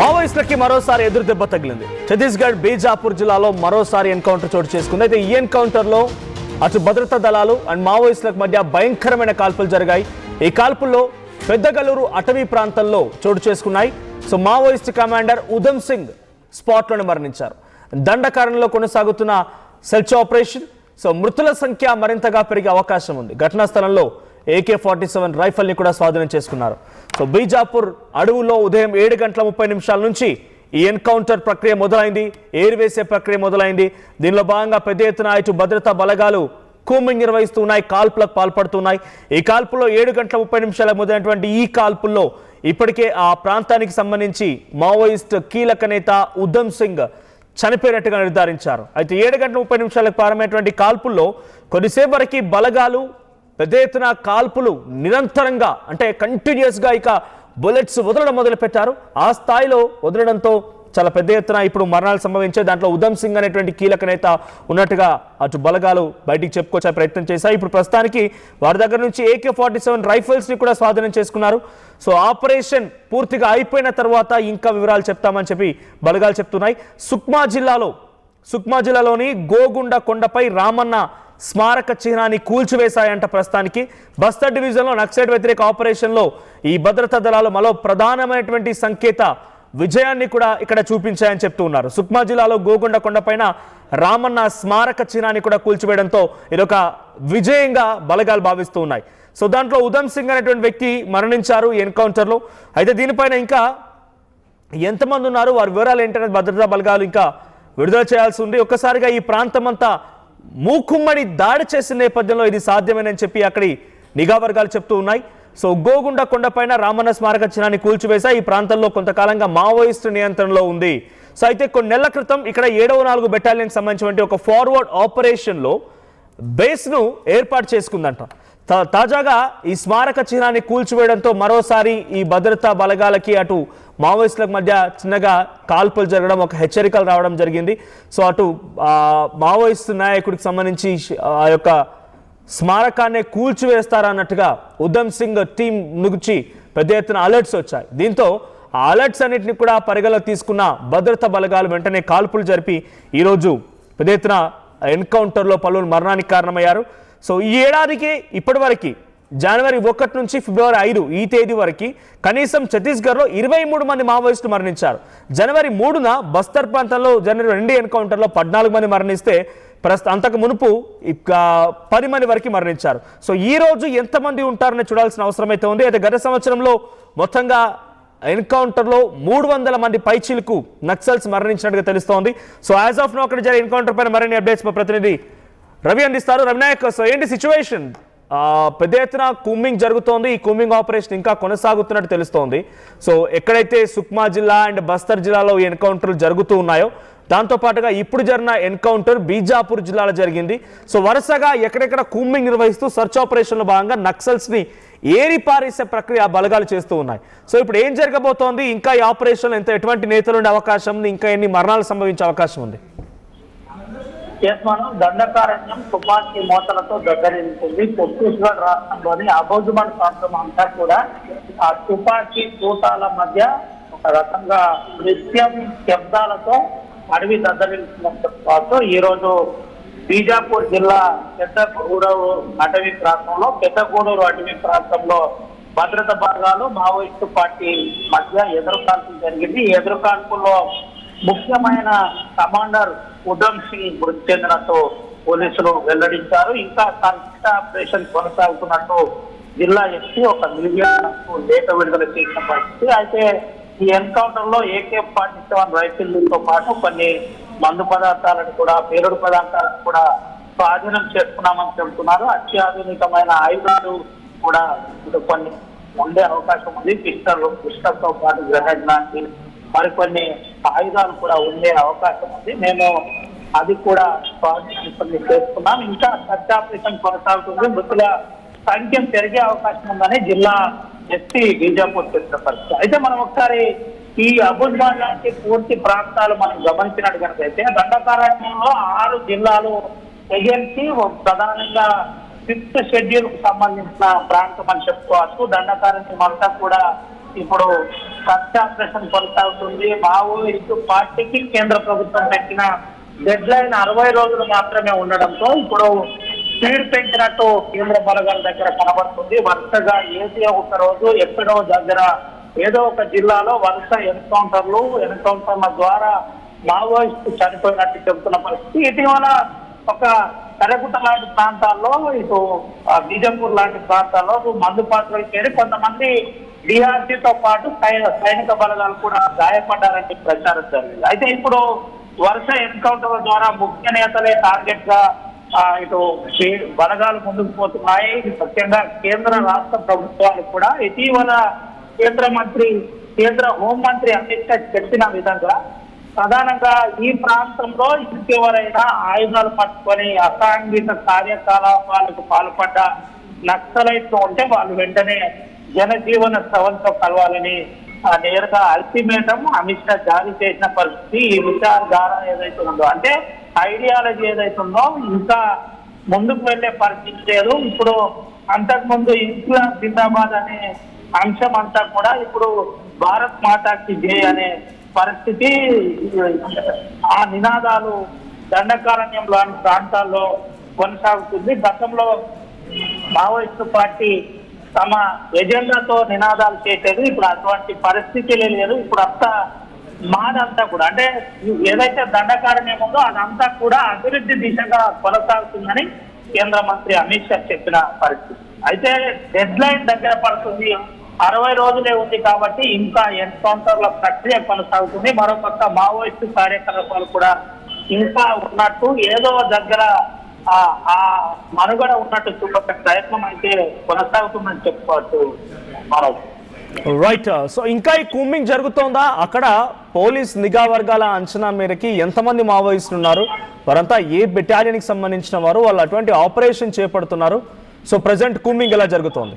మావోయిస్టులకి మరోసారి ఎదురు దెబ్బ తగిలింది. ఛత్తీస్గఢ్ బీజాపూర్ జిల్లాలో మరోసారి ఎన్కౌంటర్ చోటు చేసుకుంది. అయితే ఈ ఎన్కౌంటర్లో అటు భద్రతా దళాలు అండ్ మావోయిస్టులకు మధ్య భయంకరమైన కాల్పులు జరిగాయి. ఈ కాల్పుల్లో పెద్దగలూరు అటవీ ప్రాంతంలో చోటు చేసుకున్నాయి. So Maoist commander Udham Singh స్పాట్లోనే మరణించారు. దండకారణ్యంలో కొనసాగుతున్న సెర్చ్ ఆపరేషన్. సో మృతుల సంఖ్య మరింతగా పెరిగే అవకాశం ఉంది. ఘటనా స్థలంలో AK-47 రైఫల్ని కూడా స్వాధీనం చేసుకున్నారు. సో బీజాపూర్ అడవుల్లో ఉదయం 7:30 నుంచి ఈ ఎన్కౌంటర్ ప్రక్రియ మొదలైంది. ఏరివేసే ప్రక్రియ మొదలైంది. దీనిలో భాగంగా పెద్ద ఎత్తున ఇటు భద్రతా బలగాలు కూంబింగ్ నిర్వహిస్తున్నాయి, కాల్పులకు పాల్పడుతున్నాయి. ఈ కాల్పుల్లో 7:30 మొదలైనటువంటి ఈ కాల్పుల్లో ఇప్పటికే ఆ ప్రాంతానికి సంబంధించి మావోయిస్ట్ కీలక నేత ఉధమ్ సింగ్ చనిపోయినట్టుగా నిర్ధారించారు. అయితే 7:30 ప్రారంభమైనటువంటి కాల్పుల్లో కొద్దిసేపు వరకు బలగాలు పెద్ద ఎత్తున కాల్పులు నిరంతరంగా అంటే కంటిన్యూస్గా ఇక బుల్లెట్స్ వదలడం మొదలుపెట్టారు. ఆ స్థాయిలో వదలడంతో చాలా పెద్ద ఎత్తున ఇప్పుడు మరణాలు సంభవించాయి. దాంట్లో ఉధమ్ సింగ్ అనేటువంటి కీలక నేత ఉన్నట్టుగా అటు బలగాలు బయటికి చెప్పుకొచ్చే ప్రయత్నం చేశాయి. ఇప్పుడు ప్రస్తుతానికి వారి దగ్గర నుంచి AK-47 రైఫల్స్ని కూడా స్వాధీనం చేసుకున్నారు. సో ఆపరేషన్ పూర్తిగా అయిపోయిన తర్వాత ఇంకా వివరాలు చెప్తామని చెప్పి బలగాలు చెప్తున్నాయి. సుక్మా జిల్లాలోని గోగుండ కొండపై రామన్న స్మారక చిహ్నాన్ని కూల్చివేశాయంట. ప్రస్తుతానికి బస్తర్ డివిజన్లో నక్సలైట్ వ్యతిరేక ఆపరేషన్లో ఈ భద్రతా దళాలు మరో ప్రధానమైనటువంటి సంకేత విజయాన్ని కూడా ఇక్కడ చూపించాయని చెప్తూ ఉన్నారు. సుక్మా జిల్లాలో గోగుండ కొండపైన రామన్న స్మారక చిహ్నాన్ని కూడా కూల్చివేయడంతో ఇదొక విజయంగా బలగాలు భావిస్తూ ఉన్నాయి. సో దాంట్లో ఉధమ్ సింగ్ అనేటువంటి వ్యక్తి మరణించారు ఎన్కౌంటర్లో. అయితే దీనిపైన ఇంకా ఎంతమంది ఉన్నారు, వారి వివరాలు ఏంటనేది భద్రతా బలగాలు ఇంకా విడుదల చేయాల్సి ఉంది. ఒక్కసారిగా ఈ ప్రాంతం అంతా మూకుమ్మడి దాడి చేసిన నేపథ్యంలో ఇది సాధ్యమేనని చెప్పి అక్కడి నిఘా వర్గాలు చెప్తూ ఉన్నాయి. సో గోగుండ కొండపైన రామన్న స్మారక చిహ్నాన్ని కూల్చివేశా. ఈ ప్రాంతంలో కొంతకాలంగా మావోయిస్టు నియంత్రణలో ఉంది. సో అయితే కొన్ని నెలల క్రితం ఇక్కడ 7వ బెటాలియన్కి సంబంధించినటువంటి ఒక ఫార్వర్డ్ ఆపరేషన్లో బేస్ను ఏర్పాటు చేసుకుందంట. తాజాగా ఈ స్మారక చిహ్నాన్ని కూల్చివేయడంతో మరోసారి ఈ భద్రతా బలగాలకి అటు మావోయిస్టులకు మధ్య చిన్నగా కాల్పులు జరగడం, ఒక హెచ్చరికలు రావడం జరిగింది. సో అటు మావోయిస్టు నాయకుడికి సంబంధించి ఆ యొక్క స్మారకాన్ని కూల్చివేస్తారన్నట్టుగా ఉధమ్ సింగ్ టీం నుంచి పెద్ద ఎత్తున అలర్ట్స్ వచ్చాయి. దీంతో ఆ అలర్ట్స్ అన్నింటినీ కూడా పరిగణలోకి తీసుకున్న భద్రతా బలగాలు వెంటనే కాల్పులు జరిపి ఈరోజు పెద్ద ఎత్తున ఎన్కౌంటర్లో పలువురు మరణానికి కారణమయ్యారు. సో ఈ ఏడాదికి ఇప్పటివరకు జనవరి 1 నుంచి ఫిబ్రవరి 5 ఈ తేదీ వరకు కనీసం ఛత్తీస్గఢ్లో 23 మంది మావోయిస్టులు మరణించారు. జనవరి 3న బస్తర్ ప్రాంతంలో జరిగిన 2 ఎన్కౌంటర్లో 14 మంది మరణిస్తే అంతకు మునుపు 10 మంది వరకు మరణించారు. సో ఈ రోజు ఎంతమంది ఉంటారని చూడాల్సిన అవసరం అయితే ఉంది. అయితే గత సంవత్సరంలో మొత్తంగా ఎన్కౌంటర్లో 300 మంది పైచీలకు నక్సల్స్ మరణించినట్టుగా తెలుస్తోంది. సో యాజ్ ఆఫ్ నో అక్కడ జరిగిన ఎన్కౌంటర్ పైన మరిన్ని అప్డేట్స్ మా ప్రతినిధి రవి అందిస్తారు. రవినాయక్, సో ఏంటి సిచ్యువేషన్? పెద్ద ఎత్తున కూంబింగ్ జరుగుతోంది. ఈ కూంబింగ్ ఆపరేషన్ ఇంకా కొనసాగుతున్నట్టు తెలుస్తోంది. సో ఎక్కడైతే సుక్మా జిల్లా అండ్ బస్తర్ జిల్లాలో ఈ ఎన్కౌంటర్లు జరుగుతూ ఉన్నాయో దాంతోపాటుగా ఇప్పుడు జరిగిన ఎన్కౌంటర్ బీజాపూర్ జిల్లాలో జరిగింది. సో వరుసగా ఎక్కడెక్కడ కూంబింగ్ నిర్వహిస్తూ సర్చ్ ఆపరేషన్లో భాగంగా నక్సల్స్ని ఏరిపారేసే ప్రక్రియ బలగాలు చేస్తూ ఉన్నాయి. సో ఇప్పుడు ఏం జరగబోతోంది? ఇంకా ఈ ఆపరేషన్లో ఎటువంటి నేతలు ఉండే అవకాశం ఉంది? ఇంకా ఎన్ని మరణాలు సంభవించే అవకాశం ఉంది? మనం దండకారణ్యం తుపాకీ మోతలతో దగ్గరింటుంది. ఛత్తీస్గఢ్ రాష్ట్రంలోని అబోజుమన్ ప్రాంతం అంతా కూడా ఆ తుపాకీ తూటాల మధ్య ఒక రకంగా నృత్యం శబ్దాలతో అడవి దద్దరిల్లుతున్నతో పాటు ఈరోజు బీజాపూర్ జిల్లా పెద్దగూడూరు అటవీ ప్రాంతంలో భద్రతా బలగాలు మావోయిస్టు పార్టీ మధ్య ఎదురుకాల్పులు జరిగింది. ఈ ఎదురుకాల్పుల్లో ముఖ్యమైన కమాండర్ ఉధమ్ సింగ్ మృతి చెందినట్టు పోలీసులు వెల్లడించారు. ఇంకా సంక్షిప్త ఆపరేషన్ కొనసాగుతున్నట్టు జిల్లా ఎస్పీ ఒక మీడియాకు లేఖ విడుదల చేసిన పరిస్థితి. అయితే ఈ ఎన్కౌంటర్ లో AK-47 రైఫిల్తో పాటు కొన్ని మందు పదార్థాలను కూడా పేలుడు పదార్థాలను కూడా స్వాధీనం చేసుకున్నామని చెబుతున్నారు. అత్యాధునికమైన ఆయుధాలు కూడా కొన్ని ఉండే అవకాశం ఉంది. పిస్టల్తో పాటు గ్రెనేడ్ లాంటి మరికొన్ని ఆయుధాలు కూడా ఉండే అవకాశం ఉంది. మేము అది కూడా స్వాధీనం చేసుకున్నాం. ఇంకా సర్చ్ ఆపరేషన్ కొనసాగుతుంది. మృతుల సంఖ్య పెరిగే అవకాశం ఉందని జిల్లా ఎస్పీ బీజాపూర్ చెప్పిన పరిస్థితి. అయితే మనం ఒకసారి ఈ అబుజ్బాన్ లాంటి పూర్తి ప్రాంతాలు మనం గమనించినట్టు కనుకైతే దండకారణ్యంలో 6 జిల్లాలు ఏజెన్సీ ప్రధానంగా 5th షెడ్యూల్ కు సంబంధించిన ప్రాంతం అని చెప్పుకోవచ్చు. దండకారణ్యం అంతా కూడా ఇప్పుడు సర్చ్ ఆపరేషన్ కొనసాగుతుంది. మావోయిస్టు పార్టీకి కేంద్ర ప్రభుత్వం పెట్టిన డెడ్ లైన్ 60 రోజులు మాత్రమే ఉండడంతో ఇప్పుడు స్పీడ్ పెంచినట్టు కేంద్ర బలగాల దగ్గర కనబడుతుంది. వరుసగా ఏదో ఒక రోజు ఎక్కడో దగ్గర ఏదో ఒక జిల్లాలో వరుస ఎన్కౌంటర్ల ద్వారా మావోయిస్టు చనిపోయినట్టు చెబుతున్న పరిస్థితి. ఇటీవల ఒక కరగుట్ట లాంటి ప్రాంతాల్లో, ఇటు బీజంపూర్ లాంటి ప్రాంతాల్లో మందు పాత్రలు చేరి కొంతమంది డిఆర్జీతో పాటు సైనిక బలగాలు కూడా గాయపడ్డారని ప్రచారం జరిగింది. అయితే ఇప్పుడు వరుస ఎన్కౌంటర్ల ద్వారా ముఖ్య నేతలే టార్గెట్ గా ఇటు బలగాలు ముందుకు పోతున్నాయి. ముఖ్యంగా కేంద్ర రాష్ట్ర ప్రభుత్వాలు కూడా ఇటీవల కేంద్ర హోంమంత్రి అమిత్ షా చెప్పిన విధంగా ప్రధానంగా ఈ ప్రాంతంలో ఇంకెవరైనా ఆయుధాలు పట్టుకొని అసాంఘిక కార్యకలాపాలకు పాల్పడ్డ నక్సలైట్లు ఉంటే వాళ్ళు వెంటనే జనజీవన సవంతో కలవాలని నేరుగా అల్టిమేటం అమిత్ షా జారీ చేసిన పరిస్థితి. ఈ విచారధార ఏదైతే ఉందో, అంటే ఐడియాలజీ ఏదైతే ఉందో ఇంకా ముందుకు వెళ్లే పరిస్థితి లేదు. ఇప్పుడు అంతకుముందు ఇన్క్లాబ్ జిందాబాద్ అనే అంశం అంతా కూడా ఇప్పుడు భారత్ మాతాకి జై అనే పరిస్థితి. ఆ నినాదాలు దండకారణ్యం లాంటి ప్రాంతాల్లో కొనసాగుతుంది. గతంలో మావోయిస్టు పార్టీ తమ ఎజెండాతో నినాదాలు చేసేది, ఇప్పుడు అటువంటి పరిస్థితి లేదు. ఇప్పుడు మాదంతా కూడా, అంటే ఏదైతే దండకారణ్యం ఉందో అదంతా కూడా అభివృద్ధి దిశగా కొనసాగుతుందని కేంద్ర మంత్రి అమిత్ షా చెప్పిన పరిస్థితి. అయితే డెడ్ లైన్ దగ్గర పడుతుంది, 60 రోజులే ఉంది కాబట్టి ఇంకా ఎన్కౌంటర్ల ప్రక్రియ కొనసాగుతుంది. మరోపక్క మావోయిస్టు కార్యకలాపాలు కూడా ఇంకా ఉన్నట్టు, ఏదో దగ్గర ఆ మనుగడ ఉన్నట్టు చూపే ప్రయత్నం అయితే కొనసాగుతుందని చెప్పుకోవచ్చు. రైట్. సో ఇంకా ఈ కూంబింగ్ జరుగుతోందా? అక్కడ పోలీస్ నిఘా వర్గాల అంచనా మేరకి ఎంతమంది మావోయిస్టులు ఉన్నారు, వారంతా ఏ బెటాలియన్కి సంబంధించిన వారు, వాళ్ళు అటువంటి ఆపరేషన్ చేపడుతున్నారు? సో ప్రజెంట్ కూంబింగ్ ఎలా జరుగుతోంది?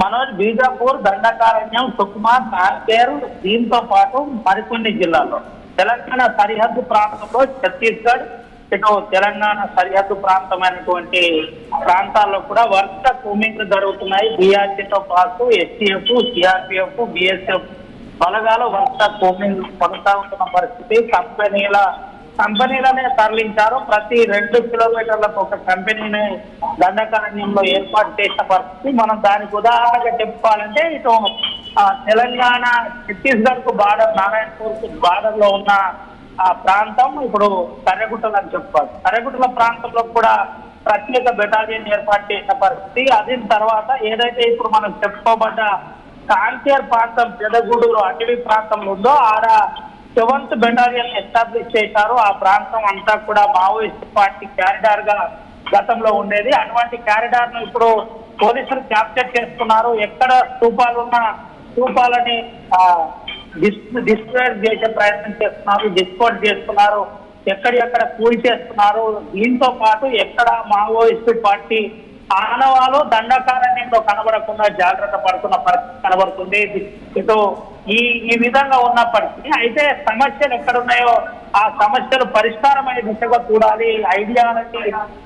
మనోజ్, బీజాపూర్, దండకారణ్యం, సుక్మా, కాన్కేర్, దీంతో పాటు మరికొన్ని జిల్లాల్లో, తెలంగాణ సరిహద్దు ప్రాంతంలో ఛత్తీస్గఢ్, ఇటు తెలంగాణ సరిహద్దు ప్రాంతమైనటువంటి ప్రాంతాల్లో కూడా వరుస కూంబింగ్ జరుగుతున్నాయి. బీఆర్సీతో పాటు ఎస్టీఎఫ్, సిఆర్పిఎఫ్, బిఎస్ఎఫ్ బలగాలు వరుస కూంబింగ్ కొనసాగుతున్న పరిస్థితి. కంపెనీలనే తరలించారు. ప్రతి 2 కిలోమీటర్లకు ఒక కంపెనీని దండకారణ్యంలో ఏర్పాటు చేసిన పరిస్థితి. మనం దానికి ఉదాహరణగా చెప్పుకోవాలంటే ఇటు తెలంగాణ ఛత్తీస్గఢ్ కు బార్డర్, నారాయణపూర్ కు బార్డర్ లో ఉన్న ఆ ప్రాంతం ఇప్పుడు కర్రెగుట్టలు అని చెప్పుకోవాలి. కర్రెగుట్టల ప్రాంతంలో కూడా ప్రత్యేక బెటాలియన్ ఏర్పాటు చేసిన పరిస్థితి. అది తర్వాత ఏదైతే ఇప్పుడు మనం చెప్పుకోబడ్డ కాంకేర్ ప్రాంతం, పెదగూడూరు అటవీ ప్రాంతంలో ఉందో ఆడ 7th బెటాలియన్ ఎస్టాబ్లిష్ చేశారు. ఆ ప్రాంతం అంతా కూడా మావోయిస్ట్ పార్టీ క్యారిడార్ గా గతంలో ఉండేది. అటువంటి క్యారిడార్ ను ఇప్పుడు పోలీసులు క్యాప్చర్ చేస్తున్నారు. ఎక్కడ స్థూపాలున్నా స్థూపాలని డిస్ట్రాయ్ చేసే ప్రయత్నం చేస్తున్నారు, డిస్పోర్ట్ చేస్తున్నారు, ఎక్కడెక్కడ కూల్ చేస్తున్నారు. దీంతో పాటు ఎక్కడ మావోయిస్టు పార్టీ ఆనవాలు దండకారణ్యంలో కనబడకుండా జాగ్రత్త పడుతున్న పరిస్థితి కనబడుతుంది. ఇటు ఈ విధంగా ఉన్నప్పటికీ అయితే సమస్యలు ఎక్కడున్నాయో ఆ సమస్యలు పరిష్కారమయ్యే దిశగా చూడాలి. ఐడియాలజీ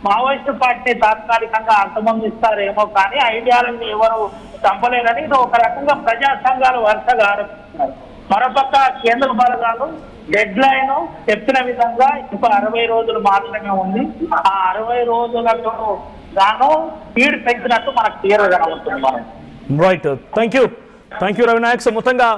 మావోయిస్టు పార్టీ తాత్కాలికంగా అంతమొందిస్తారేమో కానీ ఐడియాలజీ ఎవరు చంపలేరని ఇది ఒక రకంగా ప్రజా సంఘాలు వరుసగా ఆరోపిస్తున్నారు. మరోపక్క కేంద్ర బలగాలు డెడ్ లైన్ చెప్పిన విధంగా ఇంకా 60 రోజులు మాత్రమే ఉంది. ఆ 60 రోజులకు గాను స్పీడ్ పెంచినట్టు మనకు క్లియర్ గా కనబడుతుంది. మనం right. Thank you Ravinayak. So మొత్తంగా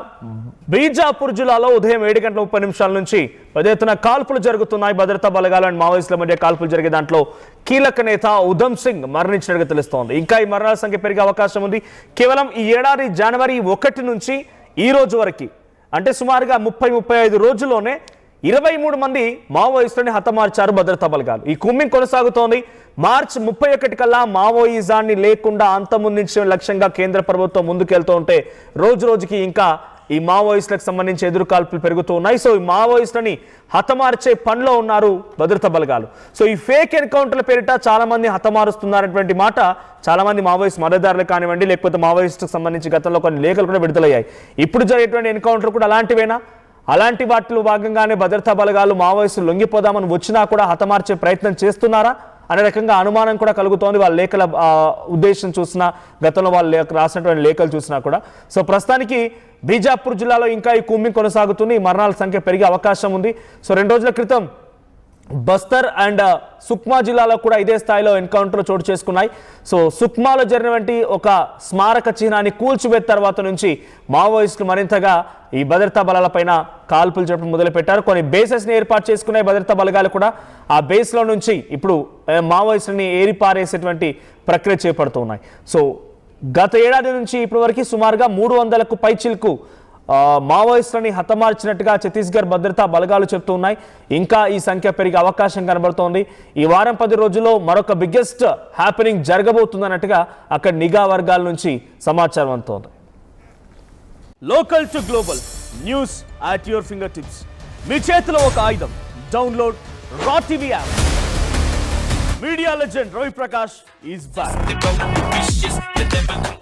బీజాపూర్ జిల్లాలో ఉదయం 7:30 నుంచి పెద్ద ఎత్తున కాల్పులు జరుగుతున్నాయి. భద్రతా బలగాలు అండ్ మావోయిస్టుల మధ్య కాల్పులు జరిగే దాంట్లో కీలక నేత ఉధమ్ సింగ్ మరణించినట్టుగా తెలుస్తోంది. ఇంకా ఈ మరణాల సంఖ్య పెరిగే అవకాశం ఉంది. కేవలం ఈ ఏడాది జనవరి 1 నుంచి ఈ రోజు వరకు, అంటే సుమారుగా 30-35 రోజుల్లోనే 23 మంది మావోయిస్టులని హతమార్చారు భద్రతా బలగాలు. ఈ కూంబింగ్ కొనసాగుతోంది. మార్చి 31 కల్లా మావోయిజాన్ని లేకుండా అంతమొందించే లక్ష్యంగా కేంద్ర ప్రభుత్వం ముందుకెళ్తూ ఉంటే రోజు రోజుకి ఇంకా ఈ మావోయిస్టులకు సంబంధించి ఎదురుకాల్పులు పెరుగుతూ ఉన్నాయి. సో ఈ మావోయిస్టులని హతమార్చే పనిలో ఉన్నారు భద్రతా బలగాలు. సో ఈ ఫేక్ ఎన్కౌంటర్ల పేరిట చాలా మంది హతమారుస్తున్నారనేటువంటి మాట చాలా మంది మావోయిస్ట్ మద్దతుదారులు కానివ్వండి, లేకపోతే మావోయిస్టుకు సంబంధించి గతంలో కొన్ని లేఖలు కూడా విడుదలయ్యాయి. ఇప్పుడు జరిగేటువంటి ఎన్కౌంటర్ కూడా అలాంటివేనా? అలాంటి వాటిలో భాగంగానే భద్రతా బలగాలు మావోయిస్టులు లొంగిపోదామని వచ్చినా కూడా హతమార్చే ప్రయత్నం చేస్తున్నారా అనే రకంగా అనుమానం కూడా కలుగుతోంది వాళ్ళ లేఖల ఉద్దేశం చూసినా, గతంలో వాళ్ళు రాసినటువంటి లేఖలు చూసినా కూడా. సో ప్రస్తుతానికి బీజాపూర్ జిల్లాలో ఇంకా ఈ కూంబింగ్ కొనసాగుతుంది. ఈ మరణాల సంఖ్య పెరిగే అవకాశం ఉంది. సో 2 రోజుల క్రితం బస్తర్ అండ్ సుక్మా జిల్లాలో కూడా ఇదే స్థాయిలో ఎన్కౌంటర్ చోటు చేసుకున్నాయి. సో సుక్మాలో జరిగినటువంటి ఒక స్మారక చిహ్నాన్ని కూల్చివేత తర్వాత నుంచి మావోయిస్టులు మరింతగా ఈ భద్రతా బలాలపైన కాల్పులు చెప్పడం మొదలుపెట్టారు. కొన్ని బేసెస్ని ఏర్పాటు చేసుకున్నాయి భద్రతా బలగాలు కూడా. ఆ బేస్లో నుంచి ఇప్పుడు మావోయిస్టులని ఏరిపారేసేటువంటి ప్రక్రియ చేపడుతున్నాయి. సో గత ఏడాది నుంచి ఇప్పటి వరకు సుమారుగా 300కు పైచిల్కు మావోయిస్టులని హతమార్చినట్టుగా ఛత్తీస్గఢ్ భద్రతా బలగాలు చెప్తూ ఉన్నాయి. ఇంకా ఈ సంఖ్య పెరిగే అవకాశం కనబడుతోంది. ఈ వారం 10 రోజుల్లో మరొక బిగ్గెస్ట్ హ్యాపెనింగ్ జరగబోతుందన్నట్టుగా అక్కడ నిఘా వర్గాల నుంచి సమాచారం అందుతోంది. Local to global news at your fingertips. మీ చేతిలో ఒక ఆయుధం. Download R TV app. Media legend Ravi Prakash is back.